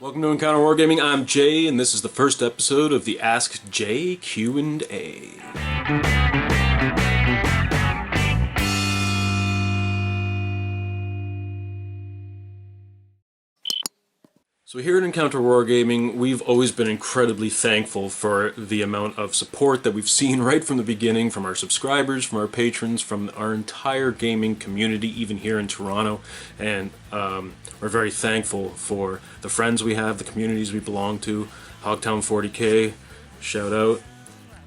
Welcome to Encounter Wargaming. I'm Jay, and this is the first episode of the Ask Jay Q&A. So here at Encounter Wargaming, we've always been incredibly thankful for the amount of support that we've seen right from the beginning from our subscribers, from our patrons, from our entire gaming community, even here in Toronto. And we're very thankful for the friends we have, the communities we belong to. Hogtown 40K, shout out.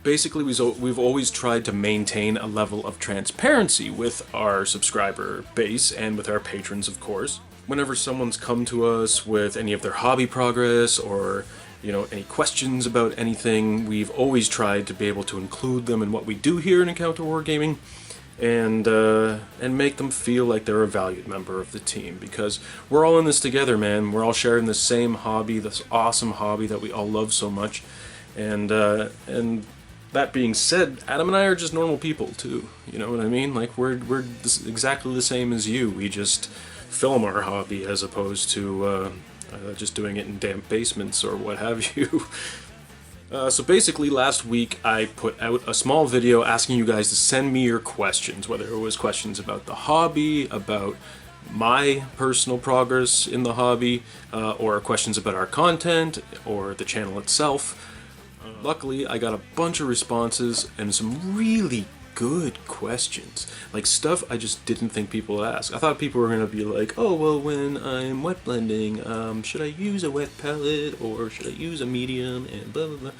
Basically, we've always tried to maintain a level of transparency with our subscriber base and with our patrons, of course. Whenever someone's come to us with any of their hobby progress or, any questions about anything, we've always tried to be able to include them in what we do here in Encounter Wargaming and make them feel like they're a valued member of the team, because we're all in this together, man. We're all sharing the same hobby, this awesome hobby that we all love so much. And that being said, Adam and I are just normal people too. You know what I mean? Like we're exactly the same as you. We just film our hobby as opposed to just doing it in damp basements or what have you. So basically last week I put out a small video asking you guys to send me your questions, whether it was questions about the hobby, about my personal progress in the hobby, or questions about our content or the channel itself. Luckily I got a bunch of responses and some really good questions, like stuff I just didn't think people would ask. I thought people were gonna be like, oh well, when I'm wet blending, should I use a wet palette or should I use a medium and blah blah blah.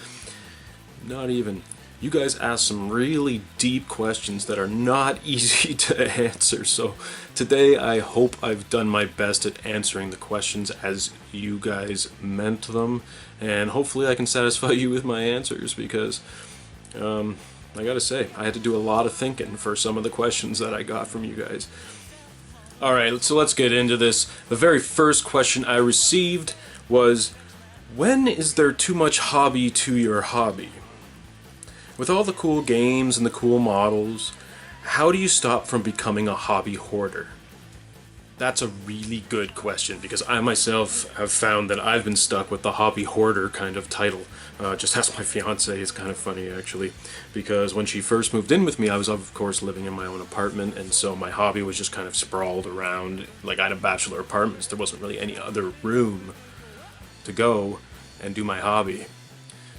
Not even. You guys asked some really deep questions that are not easy to answer, so today I hope I've done my best at answering the questions as you guys meant them, and hopefully I can satisfy you with my answers, because I gotta say, I had to do a lot of thinking for some of the questions that I got from you guys. Alright, so let's get into this. The very first question I received was, when is there too much hobby to your hobby? With all the cool games and the cool models, how do you stop from becoming a hobby hoarder? That's a really good question, because I myself have found that I've been stuck with the hobby hoarder kind of title. Just ask my fiance. It's kind of funny actually, because when she first moved in with me, I was of course living in my own apartment, and so my hobby was just kind of sprawled around. Like, I had a bachelor apartment, so there wasn't really any other room to go and do my hobby.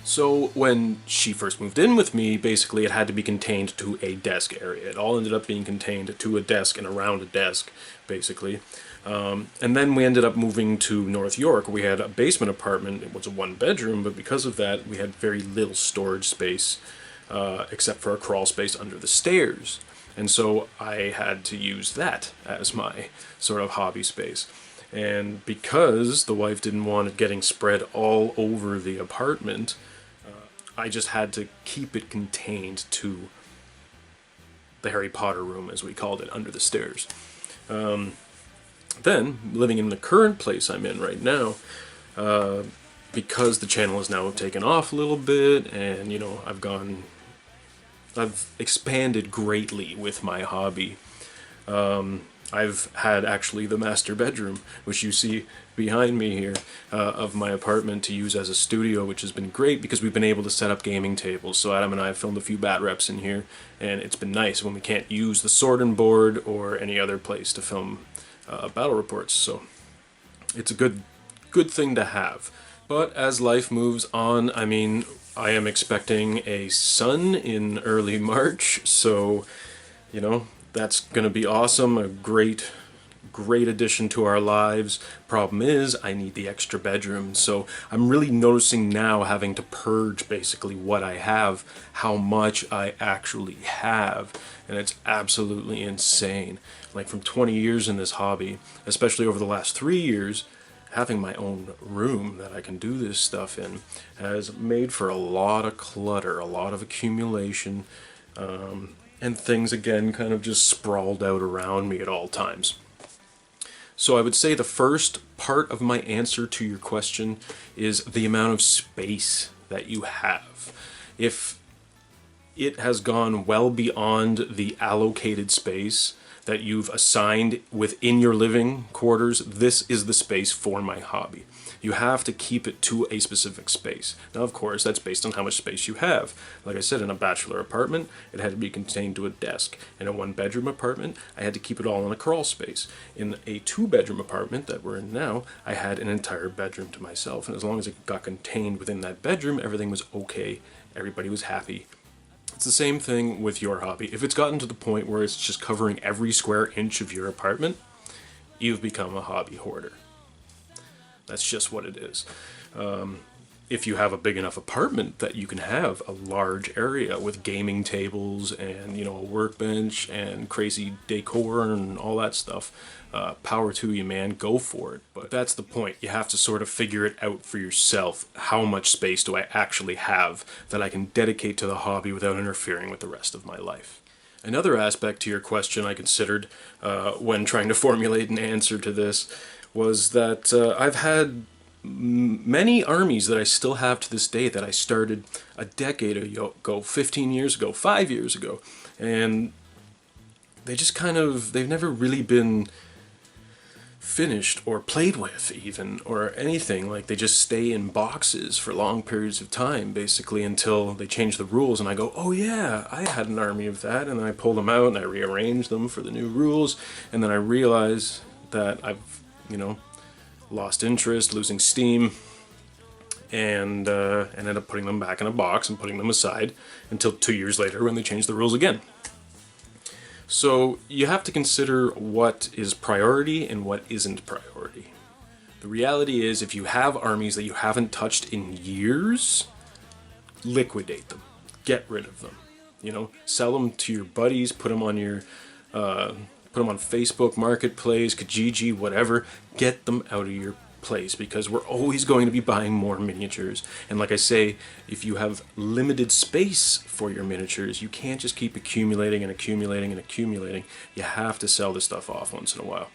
So when she first moved in with me, basically it had to be contained to a desk area. It all ended up being contained to a desk and around a desk, basically. And then we ended up moving to North York. We had a basement apartment. It was a one-bedroom, but because of that, we had very little storage space, except for a crawl space under the stairs. And so I had to use that as my sort of hobby space. And because the wife didn't want it getting spread all over the apartment, I just had to keep it contained to the Harry Potter room, as we called it, under the stairs. Then, living in the current place I'm in right now, because the channel is now taken off a little bit, and, I've expanded greatly with my hobby. I've had actually the master bedroom, which you see behind me here, of my apartment to use as a studio, which has been great because we've been able to set up gaming tables. So Adam and I have filmed a few bat reps in here, and it's been nice when we can't use the sorting board or any other place to film battle reports. So it's a good thing to have. But as life moves on, I mean, I am expecting a son in early March, so that's gonna be awesome. A great addition to our lives. Problem is, I need the extra bedroom, so I'm really noticing now, having to purge basically what I have, how much I actually have, and it's absolutely insane. Like, from 20 years in this hobby, especially over the last 3 years, having my own room that I can do this stuff in has made for a lot of clutter, a lot of accumulation, and things again kind of just sprawled out around me at all times. So I would say the first part of my answer to your question is the amount of space that you have. If it has gone well beyond the allocated space that you've assigned within your living quarters, this is the space for my hobby. You have to keep it to a specific space. Now, of course, that's based on how much space you have. Like I said, in a bachelor apartment, it had to be contained to a desk. In a one-bedroom apartment, I had to keep it all in a crawl space. In a two-bedroom apartment that we're in now, I had an entire bedroom to myself, and as long as it got contained within that bedroom, everything was okay. Everybody was happy. It's the same thing with your hobby. If it's gotten to the point where it's just covering every square inch of your apartment, you've become a hobby hoarder. That's just what it is. If you have a big enough apartment that you can have a large area with gaming tables and, a workbench and crazy decor and all that stuff, power to you, man, go for it. But that's the point. You have to sort of figure it out for yourself. How much space do I actually have that I can dedicate to the hobby without interfering with the rest of my life? Another aspect to your question I considered when trying to formulate an answer to this was that I've had many armies that I still have to this day that I started a decade ago, 15 years ago, 5 years ago, and they just they've never really been finished or played with even, or anything. Like, they just stay in boxes for long periods of time, basically, until they change the rules, and I go, oh yeah, I had an army of that, and then I pull them out and I rearrange them for the new rules, and then I realize that I've, lost interest, losing steam, and ended up putting them back in a box and putting them aside until 2 years later when they changed the rules again. So you have to consider what is priority and what isn't priority. The reality is, if you have armies that you haven't touched in years, liquidate them. Get rid of them. Sell them to your buddies, put them on your put them on Facebook Marketplace, Kijiji, whatever. Get them out of your place, because we're always going to be buying more miniatures. And like I say, if you have limited space for your miniatures, you can't just keep accumulating and accumulating and accumulating. You have to sell this stuff off once in a while.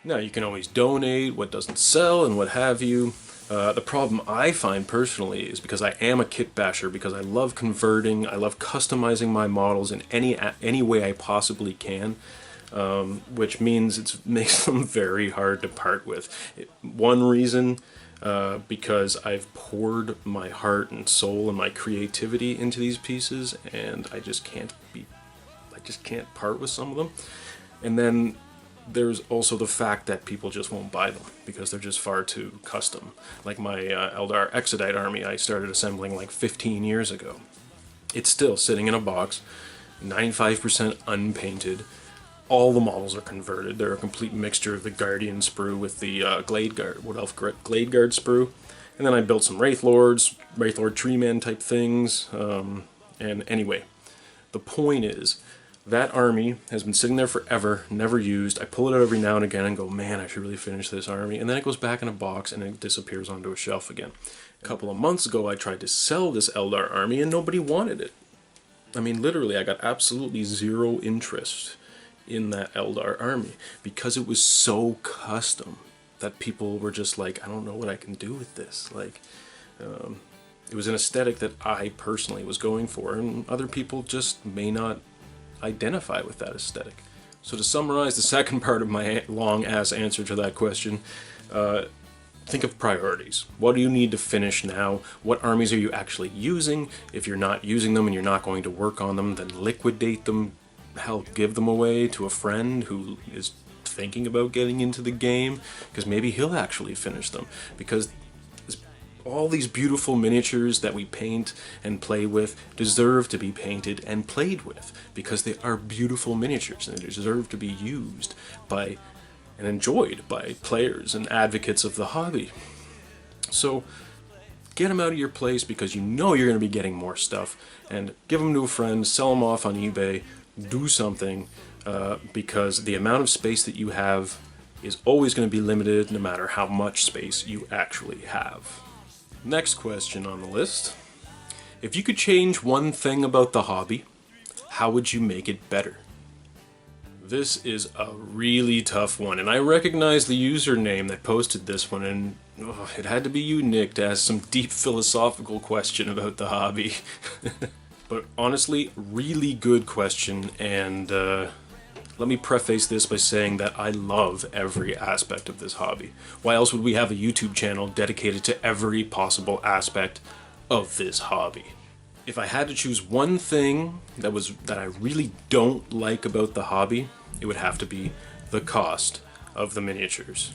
Now, you can always donate what doesn't sell and what have you. The problem I find personally is, because I am a kit basher, because I love converting, I love customizing my models in any way I possibly can, which means it makes them very hard to part with. One reason, because I've poured my heart and soul and my creativity into these pieces, and I just can't part with some of them. And then there's also the fact that people just won't buy them because they're just far too custom. Like my Eldar Exodite army I started assembling like 15 years ago. It's still sitting in a box, 95% unpainted. All the models are converted. They're a complete mixture of the Guardian sprue with the Wood Elf Glade Guard sprue. And then I built some Wraith Lord Treeman type things. And anyway, the point is, that army has been sitting there forever, never used. I pull it out every now and again and go, man, I should really finish this army. And then it goes back in a box and it disappears onto a shelf again. A couple of months ago, I tried to sell this Eldar army and nobody wanted it. I mean, literally, I got absolutely zero interest in that Eldar army because it was so custom that people were just like, I don't know what I can do with this. Like, it was an aesthetic that I personally was going for, and other people just may not identify with that aesthetic. So to summarize the second part of my long-ass answer to that question, think of priorities. What do you need to finish now? What armies are you actually using? If you're not using them and you're not going to work on them, then liquidate them. Hell, give them away to a friend who is thinking about getting into the game, because maybe he'll actually finish them. Because all these beautiful miniatures that we paint and play with deserve to be painted and played with, because they are beautiful miniatures and they deserve to be used by and enjoyed by players and advocates of the hobby. So get them out of your place, because you know you're going to be getting more stuff, and give them to a friend, sell them off on eBay, do something, because the amount of space that you have is always going to be limited no matter how much space you actually have. Next question on the list. If you could change one thing about the hobby, how would you make it better? This is a really tough one, and I recognize the username that posted this one, and it had to be you, Nick, to ask some deep philosophical question about the hobby. But honestly, really good question, and Let me preface this by saying that I love every aspect of this hobby. Why else would we have a YouTube channel dedicated to every possible aspect of this hobby? If I had to choose one thing that I really don't like about the hobby, it would have to be the cost of the miniatures.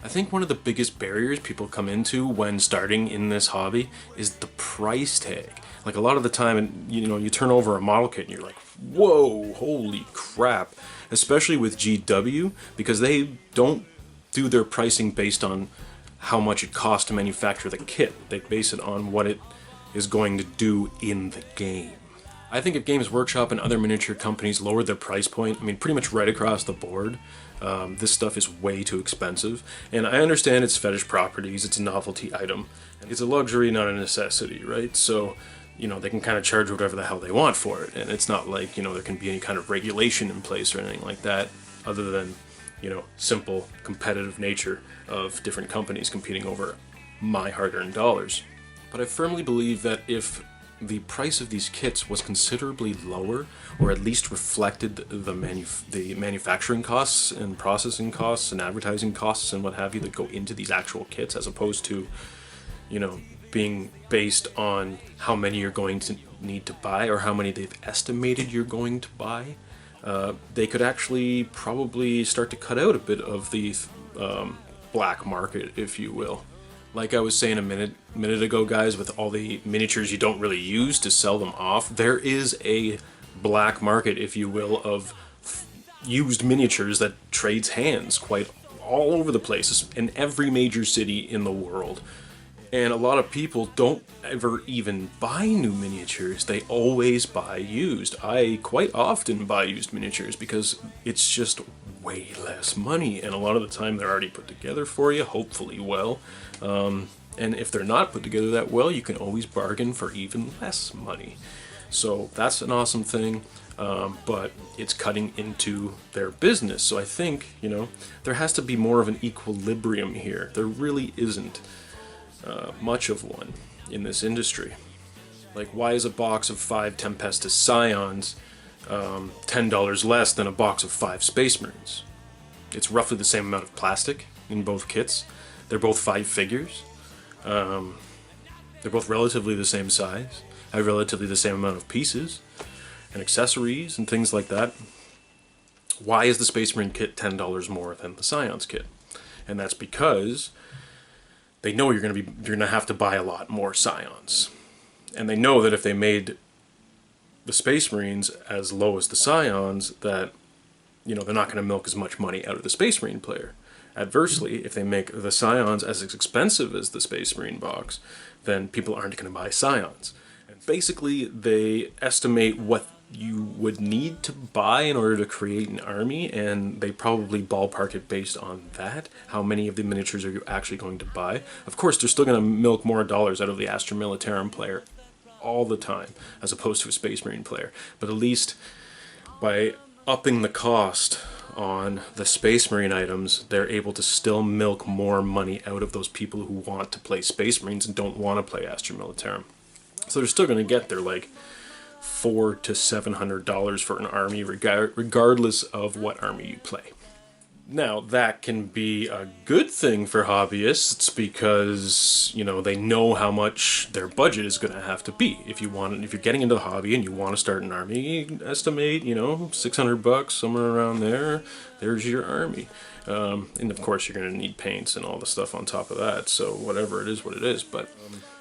I think one of the biggest barriers people come into when starting in this hobby is the price tag. Like a lot of the time, you turn over a model kit and you're like, whoa, holy crap. Especially with GW, because they don't do their pricing based on how much it costs to manufacture the kit. They base it on what it is going to do in the game. I think if Games Workshop and other miniature companies lowered their price point, I mean pretty much right across the board, this stuff is way too expensive. And I understand it's fetish properties, it's a novelty item. It's a luxury, not a necessity, right? So, they can kind of charge whatever the hell they want for it. And it's not like, there can be any kind of regulation in place or anything like that, other than, simple competitive nature of different companies competing over my hard-earned dollars. But I firmly believe that if the price of these kits was considerably lower, or at least reflected the manufacturing costs and processing costs and advertising costs and what have you that go into these actual kits, as opposed to, being based on how many you're going to need to buy or how many they've estimated you're going to buy, they could actually probably start to cut out a bit of the black market, if you will. Like I was saying a minute ago, guys, with all the miniatures you don't really use to sell them off, there is a black market, if you will, of used miniatures that trades hands quite all over the place, in every major city in the world. And a lot of people don't ever even buy new miniatures. They always buy used. I quite often buy used miniatures because it's just way less money. And a lot of the time they're already put together for you, hopefully well. And if they're not put together that well, you can always bargain for even less money. So that's an awesome thing. But it's cutting into their business. So I think, there has to be more of an equilibrium here. There really isn't much of one in this industry. Like, why is a box of 5 Tempestus Scions $10 less than a box of 5 Space Marines? It's roughly the same amount of plastic in both kits. They're both 5 figures. They're both relatively the same size, have relatively the same amount of pieces and accessories and things like that. Why is the Space Marine kit $10 more than the Scions kit? And that's because they know you're going to have to buy a lot more Scions. And they know that if they made the Space Marines as low as the Scions, that, they're not going to milk as much money out of the Space Marine player. Adversely, if they make the Scions as expensive as the Space Marine box, then people aren't going to buy Scions. And basically, they estimate what you would need to buy in order to create an army, and they probably ballpark it based on that. How many of the miniatures are you actually going to buy? Of course, they're still going to milk more dollars out of the Astra Militarum player all the time, as opposed to a Space Marine player. But at least by upping the cost on the Space Marine items, they're able to still milk more money out of those people who want to play Space Marines and don't want to play Astra Militarum. So they're still going to get their $400 to $700 for an army, regardless of what army you play. Now, that can be a good thing for hobbyists because, they know how much their budget is going to have to be. If you're getting into the hobby and you want to start an army, estimate, $600, somewhere around there, there's your army. And of course, you're going to need paints and all the stuff on top of that, so whatever it is, what it is. But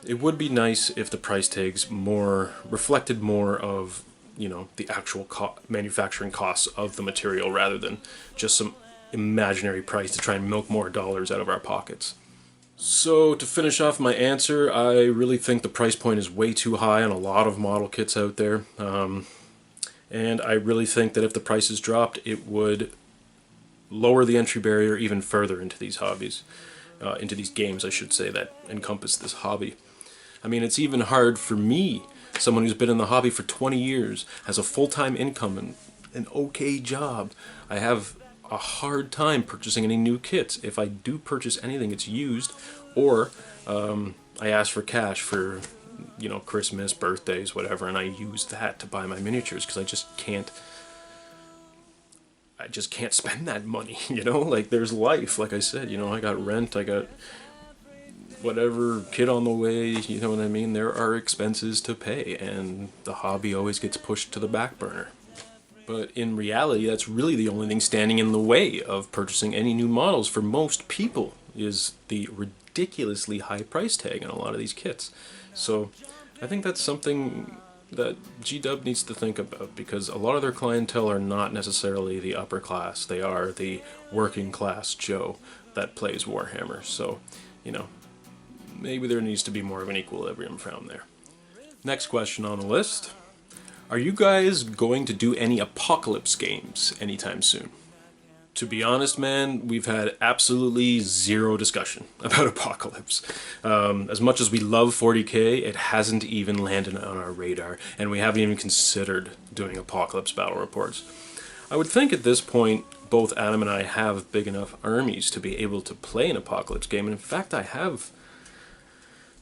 it would be nice if the price tags reflected more of, the actual manufacturing costs of the material rather than just some imaginary price to try and milk more dollars out of our pockets. So to finish off my answer, I really think the price point is way too high on a lot of model kits out there. And I really think that if the prices dropped, it would lower the entry barrier even further into these hobbies, into these games, I should say, that encompass this hobby. I mean, it's even hard for me, someone who's been in the hobby for 20 years, has a full-time income and an okay job. I have a hard time purchasing any new kits. If I do purchase anything, it's used, or I ask for cash for, Christmas, birthdays, whatever, and I use that to buy my miniatures because I just can't I just can't spend that money, you know? Like, there's life, like I said, you know, I got rent, I got whatever, kid on the way, you know what I mean? There are expenses to pay, and the hobby always gets pushed to the back burner. But in reality, that's really the only thing standing in the way of purchasing any new models for most people, is the ridiculously high price tag on a lot of these kits. So I think that's something that G-Dub needs to think about, because a lot of their clientele are not necessarily the upper class. They are the working class Joe that plays Warhammer. So, you know, maybe there needs to be more of an equilibrium found there. Next question on the list. Are you guys going to do any Apocalypse games anytime soon? To be honest, man, we've had absolutely zero discussion about Apocalypse. As much as we love 40k, it hasn't even landed on our radar, and we haven't even considered doing Apocalypse battle reports. I would think at this point, both Adam and I have big enough armies to be able to play an Apocalypse game, and in fact I have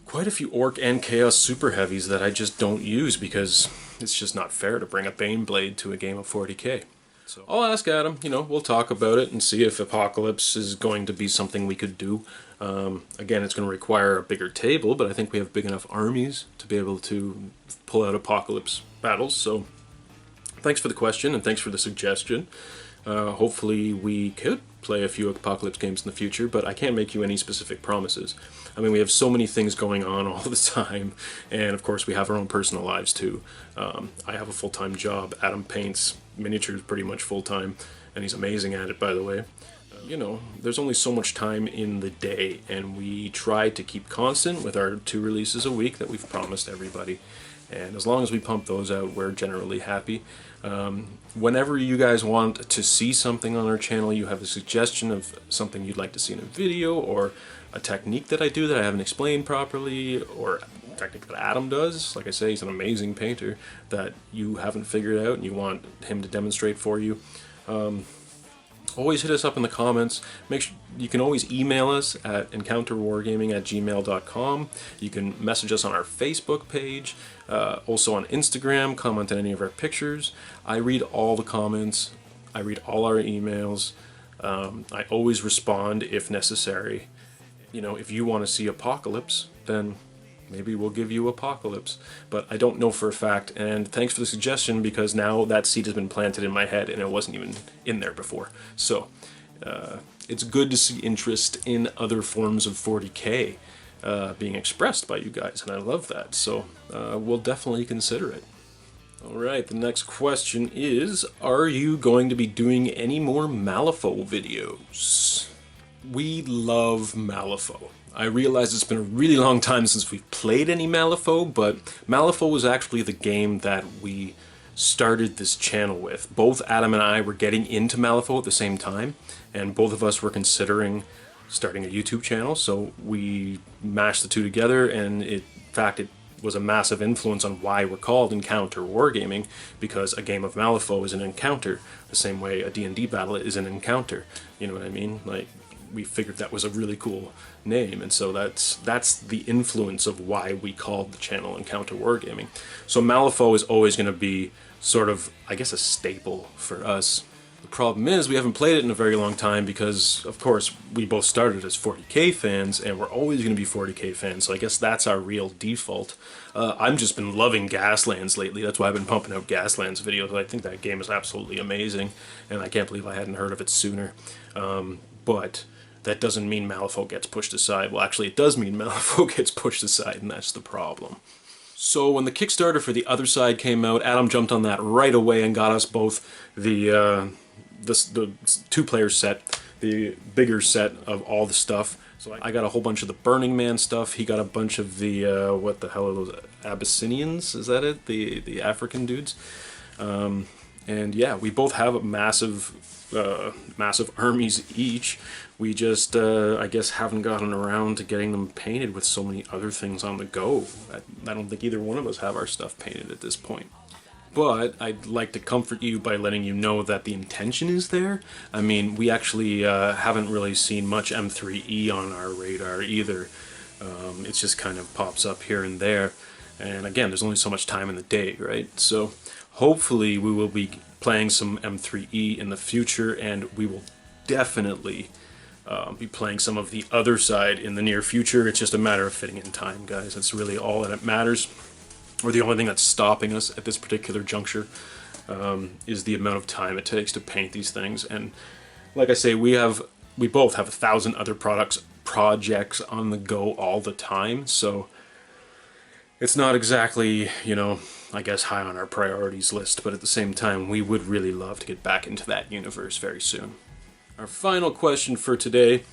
quite a few Orc and Chaos Super Heavies that I just don't use because it's just not fair to bring a Baneblade to a game of 40k. So I'll ask Adam, you know, we'll talk about it and see if Apocalypse is going to be something we could do. Again, it's going to require a bigger table, but I think we have big enough armies to be able to pull out Apocalypse battles. So thanks for the question and thanks for the suggestion. Hopefully we could play a few Apocalypse games in the future, but I can't make you any specific promises. I mean, we have so many things going on all the time, and of course we have our own personal lives too. I have a full-time job. Adam paints miniatures pretty much full-time, and he's amazing at it, by the way. You know, there's only so much time in the day, and we try to keep constant with our 2 releases a week that we've promised everybody. And as long as we pump those out, we're generally happy. Whenever you guys want to see something on our channel, you have a suggestion of something you'd like to see in a video, or a technique that I do that I haven't explained properly, or a technique that Adam does, like I say, he's an amazing painter, that you haven't figured out and you want him to demonstrate for you, always hit us up in the comments. Make sure you can always email us at encounterwargaming@gmail.com. You can message us on our Facebook page, also on Instagram, comment on any of our pictures. I read all the comments, I read all our emails, I always respond if necessary. You know, if you want to see Apocalypse, then maybe we'll give you Apocalypse, but I don't know for a fact, and thanks for the suggestion, because now that seed has been planted in my head and it wasn't even in there before. So it's good to see interest in other forms of 40k being expressed by you guys, and I love that, so we'll definitely consider it. Alright, the next question is, are you going to be doing any more Malifaux videos? We love Malifaux. I realize it's been a really long time since we've played any Malifaux, but Malifaux was actually the game that we started this channel with. Both Adam and I were getting into Malifaux at the same time, and both of us were considering starting a YouTube channel, so we mashed the two together, and in fact it was a massive influence on why we're called Encounter Wargaming, because a game of Malifaux is an encounter, the same way a D&D battle is an encounter, you know what I mean? Like, we figured that was a really cool name, and so that's the influence of why we called the channel Encounter Wargaming. So Malifaux is always going to be sort of, I guess, a staple for us. The problem is we haven't played it in a very long time because, of course, we both started as 40k fans, and we're always going to be 40k fans, so I guess that's our real default. I've just been loving Gaslands lately. That's why I've been pumping out Gaslands videos. I think that game is absolutely amazing, and I can't believe I hadn't heard of it sooner. But that doesn't mean Malifaux gets pushed aside. Well, actually, it does mean Malifaux gets pushed aside, and that's the problem. So when the Kickstarter for The Other Side came out, Adam jumped on that right away and got us both the 2-player set, the bigger set of all the stuff. So I got a whole bunch of the Burning Man stuff. He got a bunch of the, what the hell are those, Abyssinians? Is that it? The African dudes? And yeah, we both have massive armies each. We just, I guess, haven't gotten around to getting them painted with so many other things on the go. I don't think either one of us have our stuff painted at this point. But I'd like to comfort you by letting you know that the intention is there. I mean, we actually haven't really seen much M3E on our radar either. It just kind of pops up here and there. And again, there's only so much time in the day, right? So hopefully we will be playing some M3E in the future, and we will definitely be playing some of the other side in the near future. It's just a matter of fitting in time, guys. That's really all that matters, or the only thing that's stopping us at this particular juncture is the amount of time it takes to paint these things. And like I say, we both have 1,000 other projects on the go all the time, so it's not exactly, you know, I guess high on our priorities list, but at the same time, we would really love to get back into that universe very soon. Our final question for today: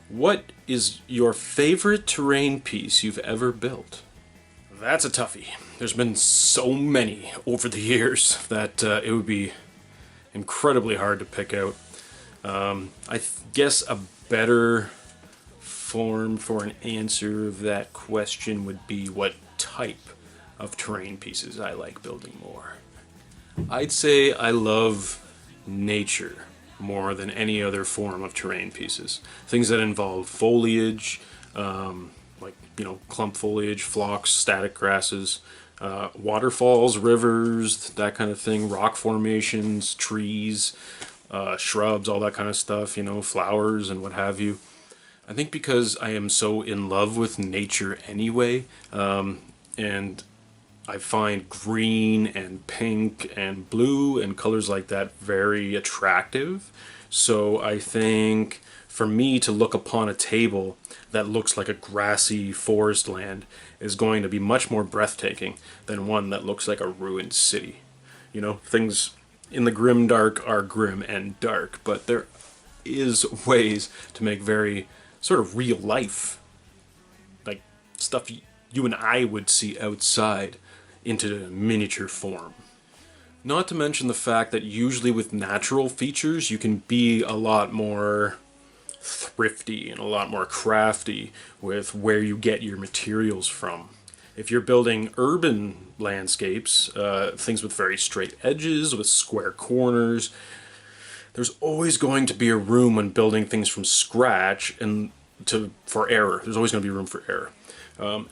what is your favorite terrain piece you've ever built? That's a toughie. There's been so many over the years that it would be incredibly hard to pick out. I guess a better form for an answer of that question would be what type of terrain pieces I like building more. I'd say I love nature more than any other form of terrain pieces. Things that involve foliage, like, you know, clump foliage, phlox, static grasses, waterfalls, rivers, that kind of thing, rock formations, trees, shrubs, all that kind of stuff, you know, flowers and what have you. I think because I am so in love with nature anyway, and I find green and pink and blue and colors like that very attractive. So I think for me to look upon a table that looks like a grassy forest land is going to be much more breathtaking than one that looks like a ruined city. You know, things in the grim dark are grim and dark, but there is ways to make very sort of real life, like stuff you and I would see outside, into miniature form. Not to mention the fact that usually with natural features you can be a lot more thrifty and a lot more crafty with where you get your materials from. If you're building urban landscapes, things with very straight edges, with square corners, there's always going to be a room when building things from scratch for error. There's always going to be room for error.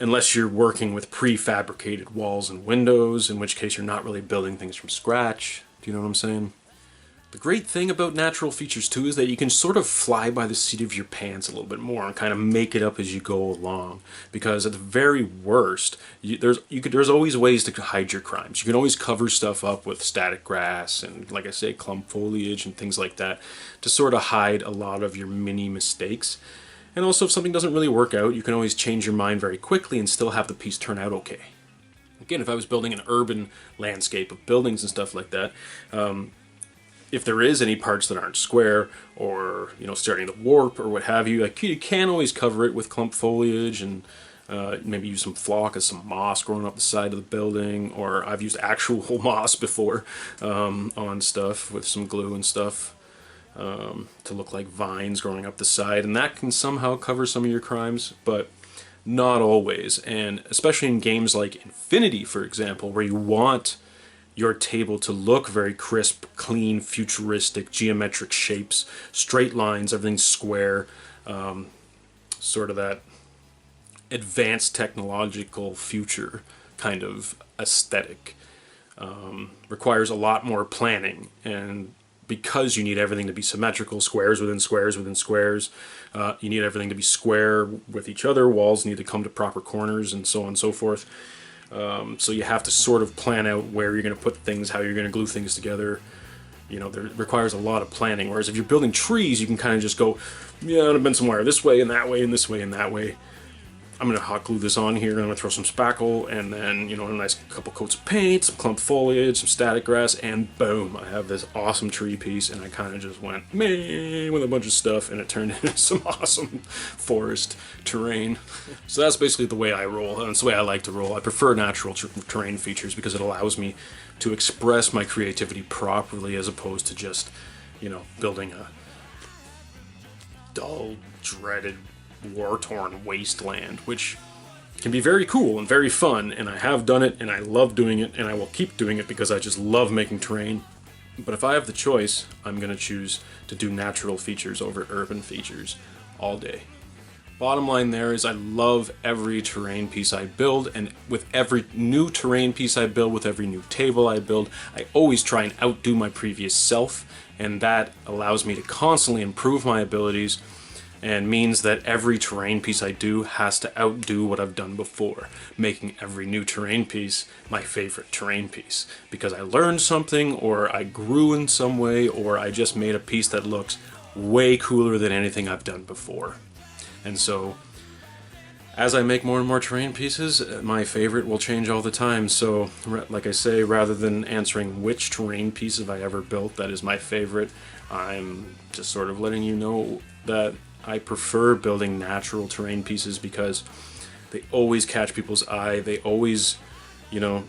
Unless you're working with prefabricated walls and windows, in which case you're not really building things from scratch. Do you know what I'm saying? The great thing about natural features too is that you can sort of fly by the seat of your pants a little bit more and kind of make it up as you go along. Because at the very worst, there's always ways to hide your crimes. You can always cover stuff up with static grass and, like I say, clump foliage and things like that to sort of hide a lot of your mini mistakes. And also, if something doesn't really work out, you can always change your mind very quickly and still have the piece turn out okay. Again, if I was building an urban landscape of buildings and stuff like that, if there is any parts that aren't square or, you know, starting to warp or what have you, like, you can always cover it with clump foliage and maybe use some phlox as some moss growing up the side of the building, or I've used actual moss before on stuff with some glue and stuff. To look like vines growing up the side, and that can somehow cover some of your crimes, but not always. And especially in games like Infinity, for example, where you want your table to look very crisp, clean, futuristic, geometric shapes, straight lines, everything's square, sort of that advanced technological future kind of aesthetic. Requires a lot more planning, and because you need everything to be symmetrical, squares within squares within squares, you need everything to be square with each other, walls need to come to proper corners, and so on and so forth. So you have to sort of plan out where you're going to put things, how you're going to glue things together. You know, there requires a lot of planning, whereas if you're building trees, you can kind of just go, yeah, I'm going to bend some wire this way and that way and this way and that way. I'm going to hot glue this on here, and I'm going to throw some spackle, and then, you know, a nice couple coats of paint, some clump foliage, some static grass, and boom, I have this awesome tree piece, and I kind of just went, meh, with a bunch of stuff, and it turned into some awesome forest terrain. So that's basically the way I roll, and it's the way I like to roll. I prefer natural terrain features because it allows me to express my creativity properly, as opposed to just, you know, building a dull, dreaded, war-torn wasteland, which can be very cool and very fun, and I have done it, and I love doing it, and I will keep doing it because I just love making terrain. But if I have the choice, I'm going to choose to do natural features over urban features all day. Bottom line there is I love every terrain piece I build, and with every new terrain piece I build, with every new table I build, I always try and outdo my previous self, and that allows me to constantly improve my abilities and means that every terrain piece I do has to outdo what I've done before, making every new terrain piece my favorite terrain piece, because I learned something, or I grew in some way, or I just made a piece that looks way cooler than anything I've done before. And so, as I make more and more terrain pieces, my favorite will change all the time. So, like I say, rather than answering which terrain piece have I ever built that is my favorite, I'm just sort of letting you know that I prefer building natural terrain pieces because they always catch people's eye. They always, you know,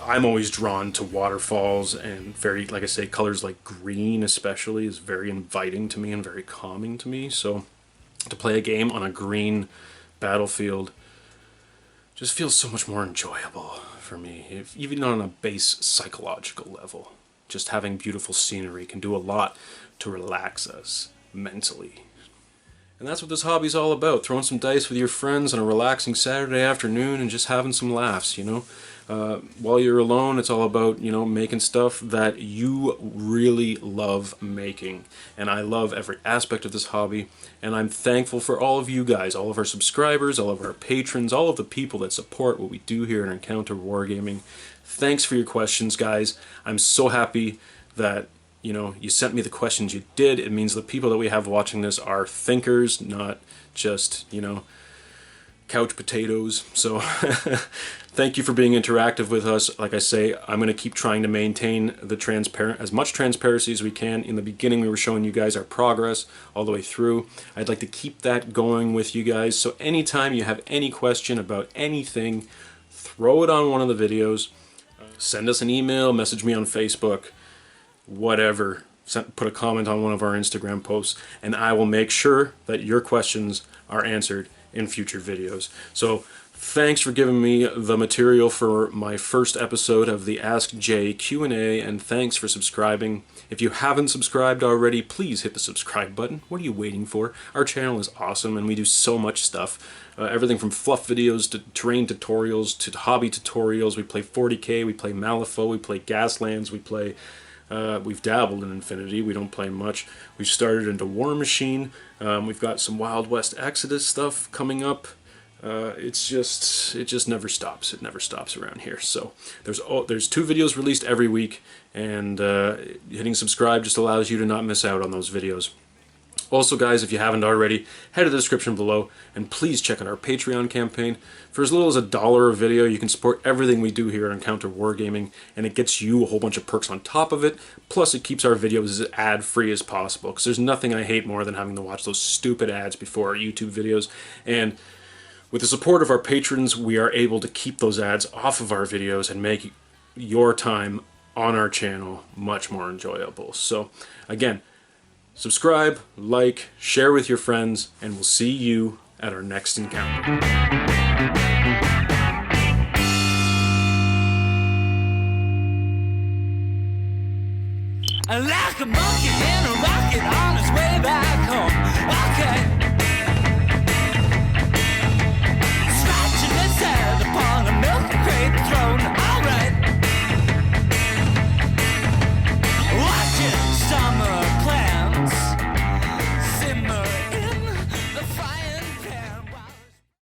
I'm always drawn to waterfalls, and very, like I say, colors like green especially is very inviting to me and very calming to me. So to play a game on a green battlefield just feels so much more enjoyable for me, even on a base psychological level. Just having beautiful scenery can do a lot to relax us mentally. And that's what this hobby's all about, throwing some dice with your friends on a relaxing Saturday afternoon and just having some laughs, you know. While you're alone, it's all about, you know, making stuff that you really love making. And I love every aspect of this hobby, and I'm thankful for all of you guys, all of our subscribers, all of our patrons, all of the people that support what we do here at Encounter Wargaming. Thanks for your questions, guys. I'm so happy that, you know, you sent me the questions you did. It means the people that we have watching this are thinkers, not just, you know, couch potatoes. So thank you for being interactive with us. Like I say, I'm going to keep trying to maintain the as much transparency as we can. In the beginning, we were showing you guys our progress all the way through. I'd like to keep that going with you guys. So anytime you have any question about anything, throw it on one of the videos. Send us an email, message me on Facebook, whatever. Put a comment on one of our Instagram posts, and I will make sure that your questions are answered in future videos. So thanks for giving me the material for my first episode of the Ask Jay Q&A, and thanks for subscribing. If you haven't subscribed already, please hit the subscribe button. What are you waiting for? Our channel is awesome, and we do so much stuff. Everything from fluff videos to terrain tutorials to hobby tutorials. We play 40K, we play Malifaux, we play Gaslands, we play... we've dabbled in Infinity. We don't play much. We've started into War Machine. We've got some Wild West Exodus stuff coming up. It just never stops. It never stops around here. So there's 2 videos released every week, and hitting subscribe just allows you to not miss out on those videos. Also, guys, if you haven't already, head to the description below, and please check out our Patreon campaign. For as little as $1 a video, you can support everything we do here at Encounter Wargaming, and it gets you a whole bunch of perks on top of it, plus it keeps our videos as ad-free as possible, because there's nothing I hate more than having to watch those stupid ads before our YouTube videos, and with the support of our patrons, we are able to keep those ads off of our videos and make your time on our channel much more enjoyable. So, again, subscribe, like, share with your friends, and we'll see you at our next encounter. Like a monkey in a rocket on his way back home. Okay.